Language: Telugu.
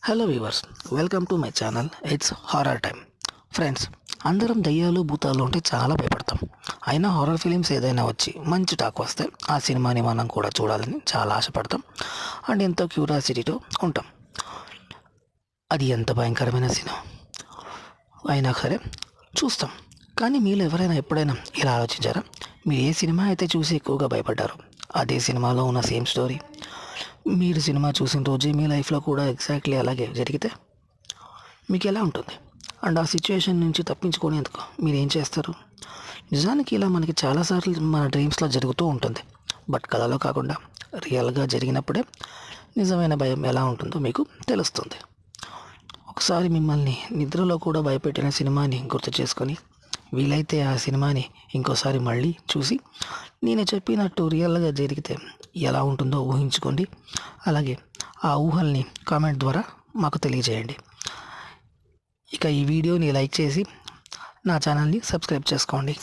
Hello viewers, welcome to my channel. It's horror time. Friends, అందరం దయ్యాలు భూతాలు అంటే చాలా భయపడతాం. అయినా హారర్ ఫిలిమ్స్ ఏదైనా వచ్చి మంచి టాక్ వస్తే ఆ సినిమాని మనం కూడా చూడాలని చాలా ఆశపడతాం అండ్ ఎంతో క్యూరియాసిటీతో ఉంటాం. అది ఎంత భయంకరమైన సినిమా అయినా సరే చూస్తాం. కానీ మీలో ఎవరైనా ఎప్పుడైనా ఇలా ఆలోచించారా? మీరు ఏ సినిమా అయితే చూసి ఎక్కువగా భయపడ్డారో అదే సినిమాలో ఉన్న సేమ్ స్టోరీ మీరు సినిమా చూసిన రోజే మీ లైఫ్లో కూడా ఎగ్జాక్ట్లీ అలాగే జరిగితే మీకు ఎలా ఉంటుంది? అండ్ ఆ సిచ్యువేషన్ నుంచి తప్పించుకునేందుకు మీరు ఏం చేస్తారు? నిజానికి ఇలా మనకి చాలాసార్లు మన డ్రీమ్స్లో జరుగుతూ ఉంటుంది. బట్ కథలో కాకుండా రియల్గా జరిగినప్పుడే నిజమైన భయం ఎలా ఉంటుందో మీకు తెలుస్తుంది. ఒకసారి మిమ్మల్ని నిద్రలో కూడా భయపెట్టిన సినిమాని గుర్తు చేసుకొని వీలైతే ఆ సినిమాని ఇంకోసారి మళ్ళీ చూసి నేను చెప్పినట్టు రియల్గా జరిగితే ఎలా ఉంటుందో ఊహించుకోండి. అలాగే ఆ ఊహల్ని కామెంట్ ద్వారా మాకు తెలియజేయండి. ఇక ఈ వీడియోని లైక్ చేసి నా ఛానల్ని సబ్స్క్రైబ్ చేసుకోండి.